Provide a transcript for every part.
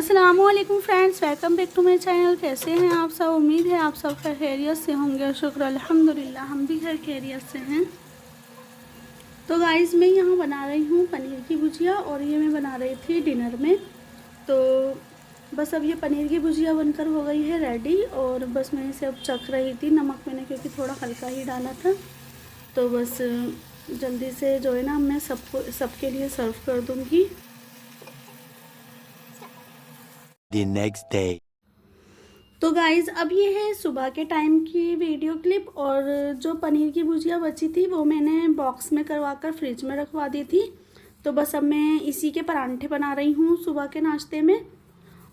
अस्सलामुअलैकुम friends, welcome back to my channel. कैसे हैं आप सब? उम्मीद है आप सब खैरियत से होंगे। शुक्र अल्हम्दुलिल्लाह, हम भी खैरियत से हैं। तो गाइस, मैं यहाँ बना रही हूँ पनीर की भुजिया और ये मैं बना रही थी डिनर में। तो बस अब ये पनीर की भुजिया बनकर हो गई है रेडी और बस मैं इसे अब चख रही थी। नमक मैंने क्योंकि थोड़ा हल्का ही डाला था, तो बस जल्दी से जो है ना मैं सबके लिए सर्व कर दूँगी। The next day. तो गाइज़, अब ये है सुबह के टाइम की वीडियो क्लिप और जो पनीर की भुजिया बची थी वो मैंने बॉक्स में करवा कर फ्रिज में रखवा दी थी। तो बस अब मैं इसी के परांठे बना रही हूँ सुबह के नाश्ते में।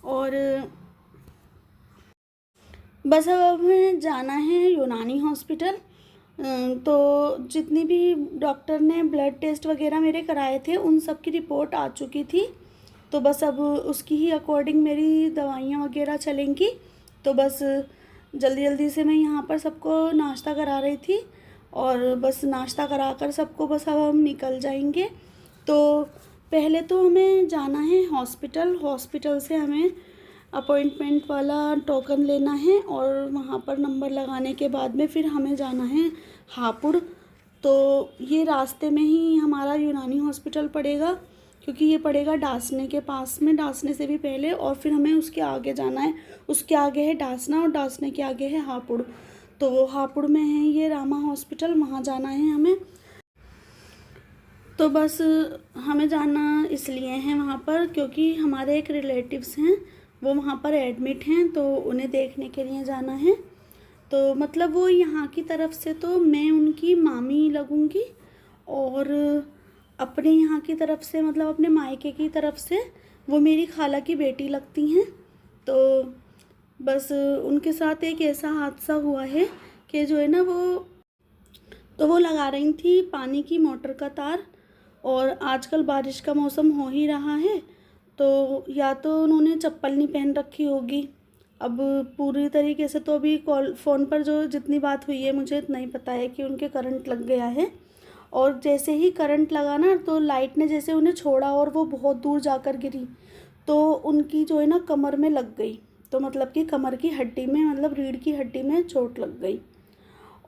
और बस अब हमें जाना है यूनानी हॉस्पिटल। तो जितनी भी डॉक्टर ने ब्लड टेस्ट वगैरह मेरे कराए थे उन सब की रिपोर्ट आ चुकी थी। तो बस अब उसकी ही अकॉर्डिंग मेरी दवाइयाँ वगैरह चलेंगी। तो बस जल्दी जल्दी से मैं यहाँ पर सबको नाश्ता करा रही थी और बस नाश्ता कराकर सबको बस अब हम निकल जाएंगे। तो पहले तो हमें जाना है हॉस्पिटल। हॉस्पिटल से हमें अपॉइंटमेंट वाला टोकन लेना है और वहाँ पर नंबर लगाने के बाद में फिर हमें जाना है हापुड़। तो ये रास्ते में ही हमारा यूनानी हॉस्पिटल पड़ेगा, क्योंकि ये पड़ेगा डासने के पास में, डासने से भी पहले, और फिर हमें उसके आगे जाना है। उसके आगे है डासना और डासने के आगे है हापुड़। तो वो हापुड़ में है ये रामा हॉस्पिटल, वहाँ जाना है हमें। तो बस हमें जाना इसलिए है वहाँ पर क्योंकि हमारे एक रिलेटिव्स हैं, वो वहाँ पर एडमिट हैं, तो उन्हें देखने के लिए जाना है। तो मतलब वो यहाँ की तरफ से तो मैं उनकी मामी लगूँगी और अपने यहाँ की तरफ से मतलब अपने मायके की तरफ से वो मेरी खाला की बेटी लगती हैं। तो बस उनके साथ एक ऐसा हादसा हुआ है कि जो है ना वो लगा रही थी पानी की मोटर का तार, और आजकल बारिश का मौसम हो ही रहा है, तो या तो उन्होंने चप्पल नहीं पहन रखी होगी। अब पूरी तरीके से तो अभी फ़ोन पर जो जितनी बात हुई है मुझे इतना ही पता है कि उनके करंट लग गया है। और जैसे ही करंट लगा ना तो लाइट ने जैसे उन्हें छोड़ा और वो बहुत दूर जाकर गिरी, तो उनकी जो है ना कमर में लग गई। तो मतलब कि कमर की हड्डी में, मतलब रीढ़ की हड्डी में चोट लग गई।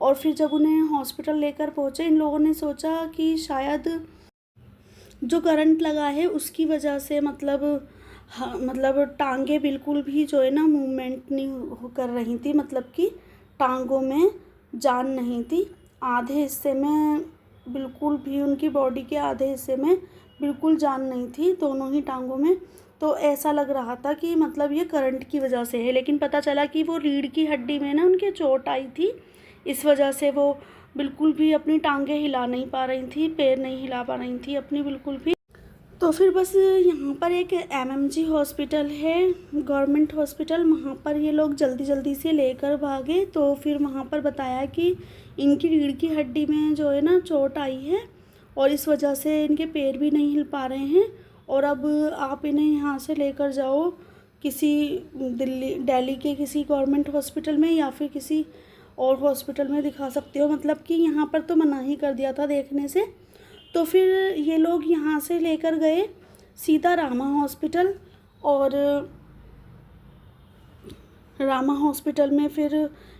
और फिर जब उन्हें हॉस्पिटल लेकर पहुँचे, इन लोगों ने सोचा कि शायद जो करंट लगा है उसकी वजह से मतलब हाँ, मतलब टांगे बिल्कुल भी जो है ना मूवमेंट नहीं कर रही थी, मतलब कि टांगों में जान नहीं थी। आधे हिस्से में बिल्कुल भी, उनकी बॉडी के आधे हिस्से में बिल्कुल जान नहीं थी, दोनों ही टांगों में। तो ऐसा लग रहा था कि मतलब ये करंट की वजह से है, लेकिन पता चला कि वो रीढ़ की हड्डी में ना उनके चोट आई थी, इस वजह से वो बिल्कुल भी अपनी टांगें हिला नहीं पा रही थी, पैर नहीं हिला पा रही थी अपनी बिल्कुल भी। तो फिर बस यहाँ पर एक एमएमजी हॉस्पिटल है, गवर्नमेंट हॉस्पिटल, वहाँ पर ये लोग जल्दी जल्दी से लेकर भागे। तो फिर वहाँ पर बताया कि इनकी रीढ़ की हड्डी में जो है ना चोट आई है और इस वजह से इनके पैर भी नहीं हिल पा रहे हैं, और अब आप इन्हें यहाँ से लेकर जाओ किसी दिल्ली के किसी गवर्नमेंट हॉस्पिटल में या फिर किसी और हॉस्पिटल में दिखा सकते हो। मतलब कि यहाँ पर तो मना ही कर दिया था देखने से। तो फिर ये लोग यहाँ से लेकर गए सीधा रामा हॉस्पिटल, और रामा हॉस्पिटल में फिर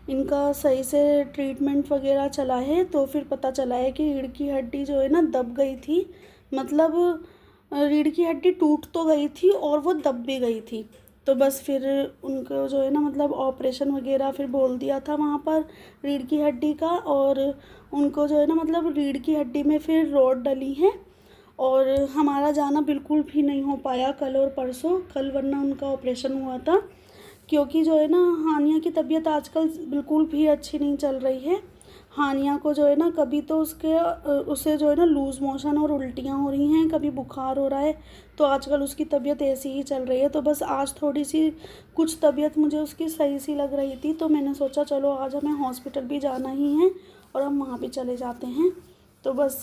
इनका सही से ट्रीटमेंट वगैरह चला है। तो फिर पता चला है कि रीढ़ की हड्डी जो है ना दब गई थी, मतलब रीढ़ की हड्डी टूट तो गई थी और वो दब भी गई थी। तो बस फिर उनको जो है ना मतलब ऑपरेशन वगैरह फिर बोल दिया था वहाँ पर रीढ़ की हड्डी का, और उनको जो है ना मतलब रीढ़ की हड्डी में फिर रॉड डली है। और हमारा जाना बिल्कुल भी नहीं हो पाया कल और परसों, कल वरना उनका ऑपरेशन हुआ था, क्योंकि जो है ना हानिया की तबीयत आजकल बिल्कुल भी अच्छी नहीं चल रही है। हानिया को जो है ना कभी तो उसे जो है ना लूज़ मोशन और उल्टियाँ हो रही हैं, कभी बुखार हो रहा है, तो आजकल उसकी तबीयत ऐसी ही चल रही है। तो बस आज थोड़ी सी कुछ तबीयत मुझे उसकी सही सी लग रही थी, तो मैंने सोचा चलो आज हमें हॉस्पिटल भी जाना ही है और हम वहाँ भी चले जाते हैं। तो बस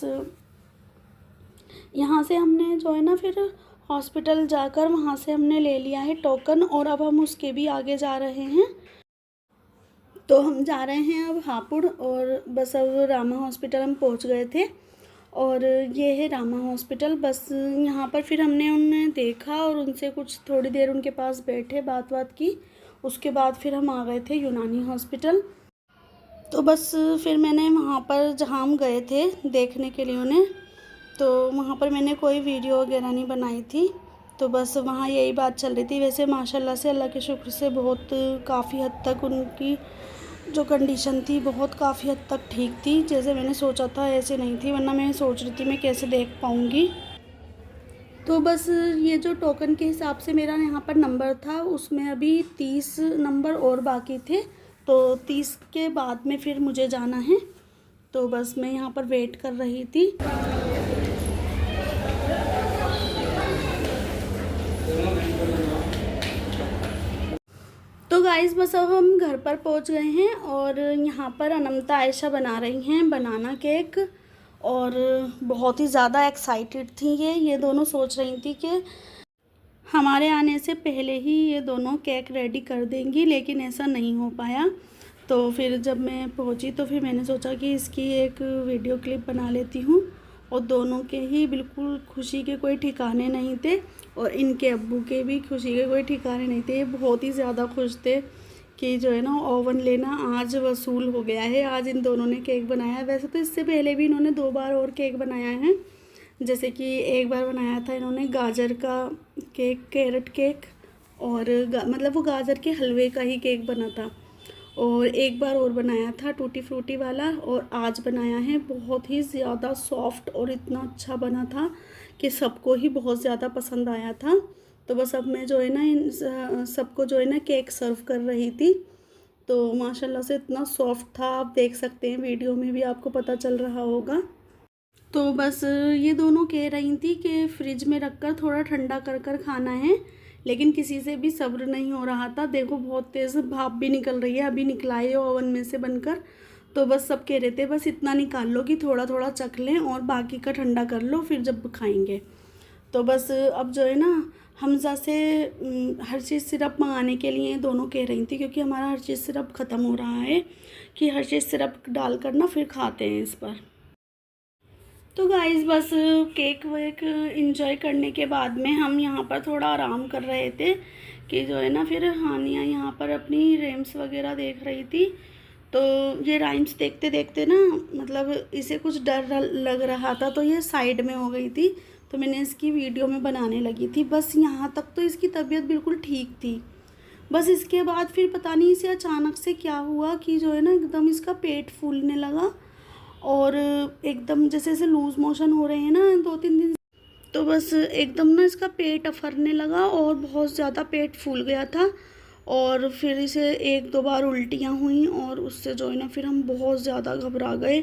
यहाँ से हमने जो है ना फिर हॉस्पिटल जाकर वहाँ से हमने ले लिया है टोकन, और अब हम उसके भी आगे जा रहे हैं। तो हम जा रहे हैं अब हापुड़, और बस अब रामा हॉस्पिटल हम पहुँच गए थे। और ये है रामा हॉस्पिटल। बस यहाँ पर फिर हमने उन्हें देखा और उनसे कुछ थोड़ी देर उनके पास बैठे, बात की। उसके बाद फिर हम आ गए थे यूनानी हॉस्पिटल। तो बस फिर मैंने वहाँ पर जहाँ हम गए थे देखने के लिए उन्हें, तो वहाँ पर मैंने कोई वीडियो वगैरह नहीं बनाई थी। तो बस वहाँ यही बात चल रही थी। वैसे माशाल्लाह से, अल्लाह के शुक्र से बहुत काफ़ी हद तक उनकी जो कंडीशन थी बहुत काफ़ी हद तक ठीक थी। जैसे मैंने सोचा था ऐसे नहीं थी, वरना मैं सोच रही थी मैं कैसे देख पाऊँगी। तो बस ये जो टोकन के हिसाब से मेरा यहाँ पर नंबर था, उसमें अभी 30 नंबर और बाकी थे। तो 30 के बाद में फिर मुझे जाना है। तो बस मैं यहाँ पर वेट कर रही थी। तो गाइस बस अब हम घर पर पहुँच गए हैं और यहाँ पर अनमता आयशा बना रही हैं बनाना केक, और बहुत ही ज़्यादा एक्साइटेड थी ये दोनों। सोच रही थी कि हमारे आने से पहले ही ये दोनों केक रेडी कर देंगी, लेकिन ऐसा नहीं हो पाया। तो फिर जब मैं पहुंची तो फिर मैंने सोचा कि इसकी एक वीडियो क्लिप बना लेती हूँ। और दोनों के ही बिल्कुल खुशी के कोई ठिकाने नहीं थे, और इनके अब्बू के भी खुशी के कोई ठिकाने नहीं थे। ये बहुत ही ज़्यादा खुश थे कि जो है ना ओवन लेना आज वसूल हो गया है। आज इन दोनों ने केक बनाया है। वैसे तो इससे पहले भी इन्होंने 2 बार और केक बनाया है। जैसे कि एक बार बनाया था इन्होंने गाजर का केक, कैरेट केक, और मतलब वो गाजर के हलवे का ही केक बना था। और एक बार और बनाया था टूटी फ्रूटी वाला, और आज बनाया है। बहुत ही ज़्यादा सॉफ्ट और इतना अच्छा बना था कि सबको ही बहुत ज़्यादा पसंद आया था। तो बस अब मैं जो है ना इन सबको जो है ना केक सर्व कर रही थी। तो माशाल्लाह से इतना सॉफ्ट था, आप देख सकते हैं, वीडियो में भी आपको पता चल रहा होगा। तो बस ये दोनों कह रही थी कि फ्रिज में रखकर थोड़ा ठंडा कर कर खाना है, लेकिन किसी से भी सब्र नहीं हो रहा था। देखो बहुत तेज़ भाप भी निकल रही है, अभी निकला है ओवन में से बनकर। तो बस सब कह रहे थे बस इतना निकाल लो कि थोड़ा थोड़ा चख लें और बाकी का ठंडा कर लो फिर जब खाएंगे। तो बस अब जो है ना हमज़ा से हर्शीज़ सिरप मंगाने के लिए दोनों कह रही थी, क्योंकि हमारा हर्शीज़ सिरप ख़त्म हो रहा है, कि हर्शीज़ सिरप डालकर ना फिर खाते हैं इस पर। तो गाइस बस केक वेक इंजॉय करने के बाद में हम यहाँ पर थोड़ा आराम कर रहे थे, कि जो है ना फिर हानिया यहाँ पर अपनी रेम्स वगैरह देख रही थी। तो ये राइम्स देखते देखते ना मतलब इसे कुछ डर लग रहा था, तो ये साइड में हो गई थी। तो मैंने इसकी वीडियो में बनाने लगी थी। बस यहाँ तक तो इसकी तबीयत बिल्कुल ठीक थी। बस इसके बाद फिर पता नहीं इसे अचानक से क्या हुआ कि जो है ना एकदम इसका पेट फूलने लगा, और एकदम जैसे ऐसे लूज़ मोशन हो रहे हैं ना 2-3 दिन। तो बस एकदम ना इसका पेट अफरने लगा और बहुत ज़्यादा पेट फूल गया था। और फिर इसे 1-2 बार उल्टियाँ हुई, और उससे जो है ना फिर हम बहुत ज़्यादा घबरा गए,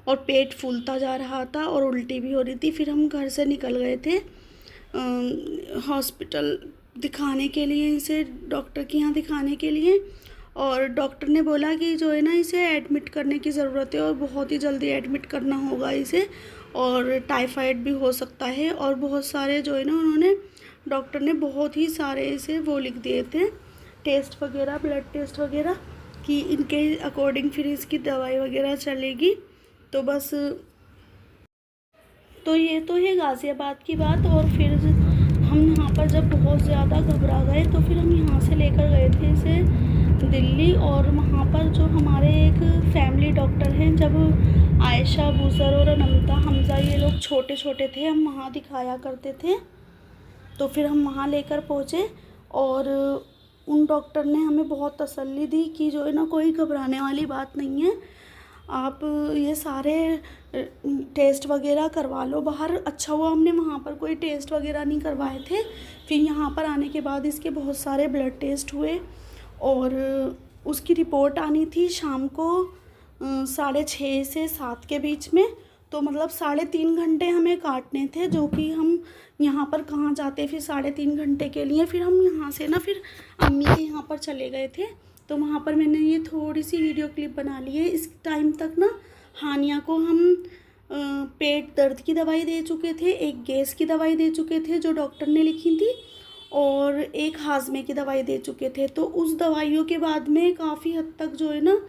और पेट फूलता जा रहा था और उल्टी भी हो रही थी। फिर हम घर से निकल गए थे हॉस्पिटल दिखाने के लिए, इसे डॉक्टर के यहाँ दिखाने के लिए। और डॉक्टर ने बोला कि जो है ना इसे एडमिट करने की ज़रूरत है, और बहुत ही जल्दी एडमिट करना होगा इसे, और टाइफाइड भी हो सकता है। और बहुत सारे जो है ना उन्होंने डॉक्टर ने बहुत ही सारे इसे वो लिख दिए थे टेस्ट वगैरह, ब्लड टेस्ट वगैरह, कि इनके अकॉर्डिंग फिर इसकी दवाई वगैरह चलेगी। तो बस तो ये तो है गाज़ियाबाद की बात। और फिर हम यहाँ पर जब बहुत ज़्यादा घबरा गए तो फिर हम यहाँ से लेकर गए थे इसे दिल्ली। और वहाँ पर जो हमारे एक फैमिली डॉक्टर हैं, जब आयशा, बुसर और अनमता, हमज़ा ये लोग छोटे छोटे थे, हम वहाँ दिखाया करते थे। तो फिर हम वहाँ लेकर पहुँचे, और उन डॉक्टर ने हमें बहुत तसल्ली दी कि जो है ना कोई घबराने वाली बात नहीं है, आप ये सारे टेस्ट वगैरह करवा लो बाहर। अच्छा हुआ हमने वहाँ पर कोई टेस्ट वगैरह नहीं करवाए थे। फिर यहाँ पर आने के बाद इसके बहुत सारे ब्लड टेस्ट हुए, और उसकी रिपोर्ट आनी थी शाम को 6:30 से 7 के बीच में। तो मतलब 3.5 घंटे हमें काटने थे, जो कि हम यहाँ पर कहाँ जाते फिर 3.5 घंटे के लिए। फिर हम यहाँ से ना फिर अम्मी के यहाँ पर चले गए थे। तो वहाँ पर मैंने ये थोड़ी सी वीडियो क्लिप बना ली है। इस टाइम तक ना हानिया को हम पेट दर्द की दवाई दे चुके थे, एक गैस की दवाई दे चुके थे जो डॉक्टर ने लिखी थी, और एक हाजमे की दवाई दे चुके थे। तो उस दवाइयों के बाद में काफ़ी हद तक जो है ना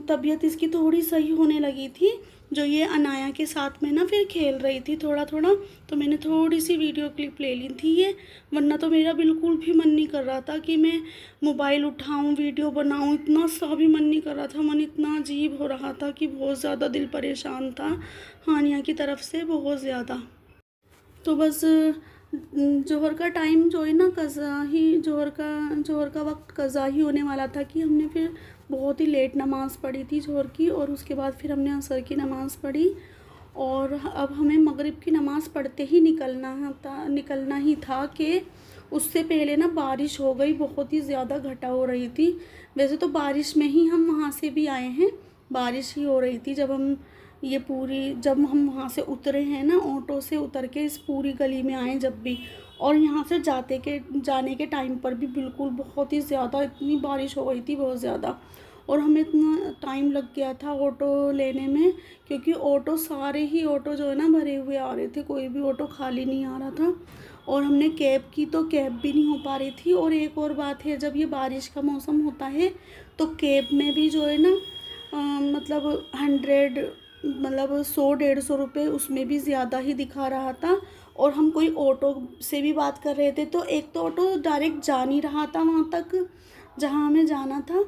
तबीयत इसकी थोड़ी सही होने लगी थी। जो ये अनाया के साथ में ना फिर खेल रही थी थोड़ा थोड़ा, तो मैंने थोड़ी सी वीडियो क्लिप ले ली थी ये, वरना तो मेरा बिल्कुल भी मन नहीं कर रहा था कि मैं मोबाइल उठाऊं वीडियो बनाऊं, इतना सा भी मन नहीं कर रहा था। मन इतना अजीब हो रहा था कि बहुत ज़्यादा दिल परेशान था हानिया की तरफ से, बहुत ज़्यादा। तो बस जोहर का टाइम जो है ना कज़ा ही, जोहर का वक्त कज़ा ही होने वाला था कि हमने फिर बहुत ही लेट नमाज़ पढ़ी थी जोहर की, और उसके बाद फिर हमने असर की नमाज़ पढ़ी, और अब हमें मगरिब की नमाज़ पढ़ते ही निकलना ही था कि उससे पहले ना बारिश हो गई, बहुत ही ज़्यादा घटा हो रही थी। वैसे तो बारिश में ही हम वहाँ से भी आए हैं, बारिश ही हो रही थी जब हम वहाँ से उतरे हैं ना, ऑटो से उतर के इस पूरी गली में आए जब भी, और यहाँ से जाने के टाइम पर भी बिल्कुल बहुत ही ज़्यादा इतनी बारिश हो गई थी, बहुत ज़्यादा। और हमें इतना टाइम लग गया था ऑटो लेने में, क्योंकि सारे ही ऑटो जो है ना भरे हुए आ रहे थे, कोई भी ऑटो खाली नहीं आ रहा था। और हमने कैब की तो कैब भी नहीं हो पा रही थी। और एक और बात है, जब ये बारिश का मौसम होता है तो कैब में भी जो है ना मतलब 100-150 रुपये उसमें भी ज़्यादा ही दिखा रहा था। और हम कोई ऑटो से भी बात कर रहे थे तो एक तो ऑटो डायरेक्ट जा नहीं रहा था वहाँ तक जहाँ हमें जाना था।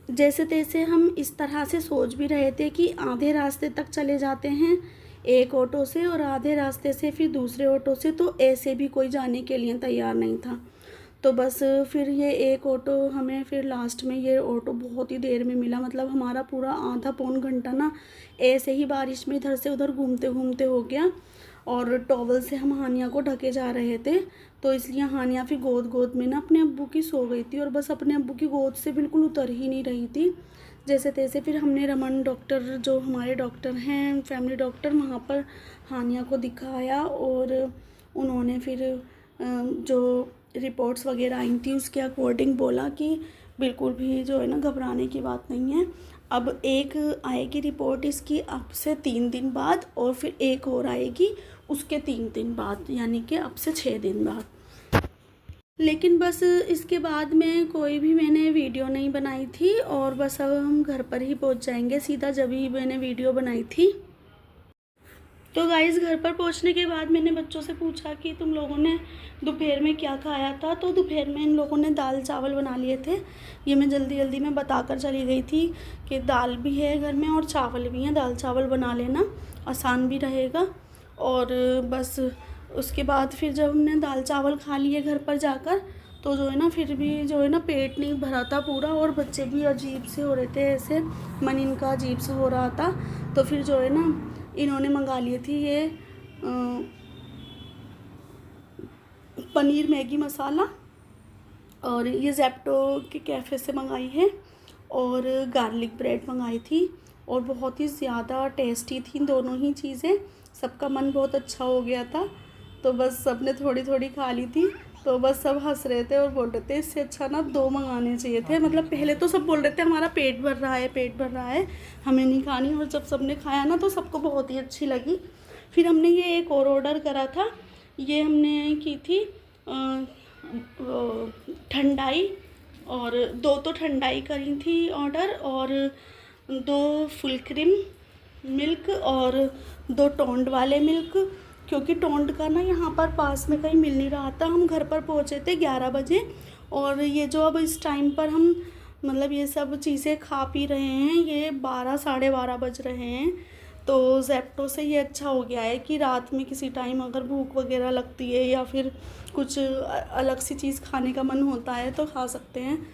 जैसे तैसे हम इस तरह से सोच भी रहे थे कि आधे रास्ते तक चले जाते हैं एक ऑटो से और आधे रास्ते से फिर दूसरे ऑटो से, तो ऐसे भी कोई जाने के लिए तैयार नहीं था। तो बस फिर ये एक ऑटो हमें फिर लास्ट में ये ऑटो बहुत ही देर में मिला, मतलब हमारा पूरा आधा पौन घंटा ना ऐसे ही बारिश में इधर से उधर घूमते घूमते हो गया। और टॉवल से हम हानिया को ढके जा रहे थे, तो इसलिए हानिया फिर गोद में ना अपने अब्बू की सो गई थी, और बस अपने अब्बू की गोद से बिल्कुल उतर ही नहीं रही थी। जैसे तैसे फिर हमने रमन डॉक्टर, जो हमारे डॉक्टर हैं फैमिली डॉक्टर, वहाँ पर हानिया को दिखाया, और उन्होंने फिर जो रिपोर्ट्स वगैरह आई थी उसके अकॉर्डिंग बोला कि बिल्कुल भी जो है ना घबराने की बात नहीं है। अब एक आएगी रिपोर्ट इसकी अब से 3 दिन बाद, और फिर एक और आएगी उसके 3 दिन बाद, यानी कि अब से 6 दिन बाद। लेकिन बस इसके बाद में कोई भी मैंने वीडियो नहीं बनाई थी, और बस अब हम घर पर ही पहुंच जाएंगे सीधा, जब ही मैंने वीडियो बनाई थी। तो गाइज़ घर पर पहुंचने के बाद मैंने बच्चों से पूछा कि तुम लोगों ने दोपहर में क्या खाया था, तो दोपहर में इन लोगों ने दाल चावल बना लिए थे। ये मैं जल्दी में बताकर चली गई थी कि दाल भी है घर में और चावल भी हैं, दाल चावल बना लेना, आसान भी रहेगा। और बस उसके बाद फिर जब हमने दाल चावल खा लिए घर पर जाकर, तो जो है ना फिर भी जो है ना पेट नहीं भरा था पूरा, और बच्चे भी अजीब से हो रहे थे, ऐसे मन इनका अजीब सा हो रहा था। तो फिर जो है ना इन्होंने मंगा लिए थी ये पनीर मैगी मसाला, और ये ज़ेप्टो के कैफ़े से मंगाई है, और गार्लिक ब्रेड मंगाई थी, और बहुत ही ज़्यादा टेस्टी थी दोनों ही चीज़ें। सबका मन बहुत अच्छा हो गया था, तो बस सबने थोड़ी थोड़ी खा ली थी। तो बस सब हंस रहे थे और बोल रहे थे इससे अच्छा ना 2 मंगाने चाहिए थे। मतलब पहले तो सब बोल रहे थे हमारा पेट भर रहा है, हमें नहीं खानी, और जब सबने खाया ना तो सबको बहुत ही अच्छी लगी। फिर हमने ये एक और ऑर्डर करा था, ये हमने की थी ठंडाई, और 2 तो ठंडाई करी थी ऑर्डर, और 2 फुल क्रीम मिल्क और 2 टोंड वाले मिल्क, क्योंकि टोंड का ना यहाँ पर पास में कहीं मिल नहीं रहा था। हम घर पर पहुँचे थे 11 बजे, और ये जो अब इस टाइम पर हम मतलब ये सब चीज़ें खा पी रहे हैं, ये 12 साढ़े 12 बज रहे हैं। तो ज़ेप्टो से ये अच्छा हो गया है कि रात में किसी टाइम अगर भूख वगैरह लगती है या फिर कुछ अलग सी चीज़ खाने का मन होता है तो खा सकते हैं।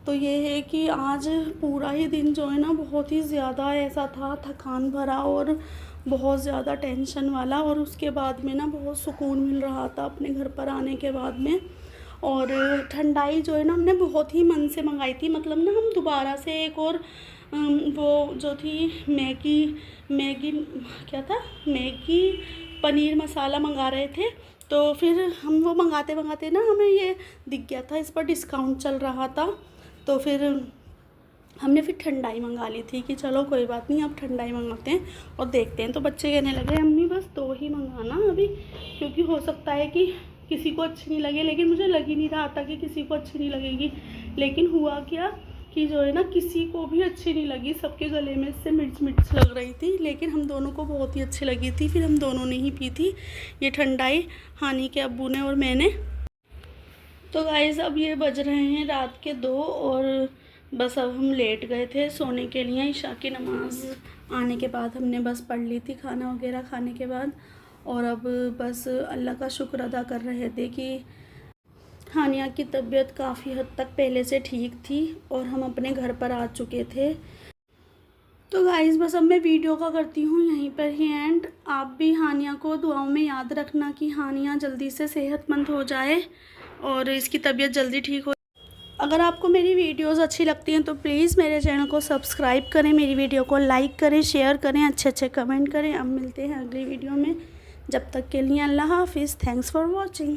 तो ये है कि आज पूरा ही दिन जो है ना बहुत ही ज़्यादा ऐसा था थकान भरा और बहुत ज़्यादा टेंशन वाला, और उसके बाद में ना बहुत सुकून मिल रहा था अपने घर पर आने के बाद में। और ठंडाई जो है ना हमने बहुत ही मन से मंगाई थी, मतलब ना हम दोबारा से एक और वो जो थी मैगी पनीर मसाला मंगा रहे थे। तो फिर हम वो मंगाते ना हमें ये दिख गया था इस पर डिस्काउंट चल रहा था, तो फिर हमने फिर ठंडाई मंगा ली थी कि चलो कोई बात नहीं अब ठंडाई मंगाते हैं और देखते हैं। तो बच्चे कहने लगे अम्मी बस 2 ही मंगाना अभी, क्योंकि हो सकता है कि किसी को अच्छी नहीं लगे, लेकिन मुझे लग ही नहीं रहा था कि किसी को अच्छी नहीं लगेगी। लेकिन हुआ क्या कि जो है ना किसी को भी अच्छी नहीं लगी, सबके गले में से मिर्च मिर्च लग रही थी, लेकिन हम दोनों को बहुत ही अच्छी लगी थी। फिर हम दोनों ने ही पी थी ये ठंडाई, हानि के अब्बू ने और मैंने। तो गाइस अब ये बज रहे हैं रात के 2 और बस अब हम लेट गए थे सोने के लिए। ईशा की नमाज़ आने के बाद हमने बस पढ़ ली थी खाना वगैरह खाने के बाद, और अब बस अल्लाह का शुक्र अदा कर रहे थे कि हानिया की तबीयत काफ़ी हद तक पहले से ठीक थी और हम अपने घर पर आ चुके थे। तो गाइस बस अब मैं वीडियो का करती हूँ यहीं पर ही एंड। आप भी हानिया को दुआओं में याद रखना कि हानिया जल्दी से सेहतमंद हो जाए और इसकी तबीयत जल्दी ठीक हो। अगर आपको मेरी वीडियोस अच्छी लगती हैं तो प्लीज़ मेरे चैनल को सब्सक्राइब करें, मेरी वीडियो को लाइक करें, शेयर करें, अच्छे अच्छे कमेंट करें। अब मिलते हैं अगली वीडियो में, जब तक के लिए अल्लाह हाफिज़। Thanks for watching.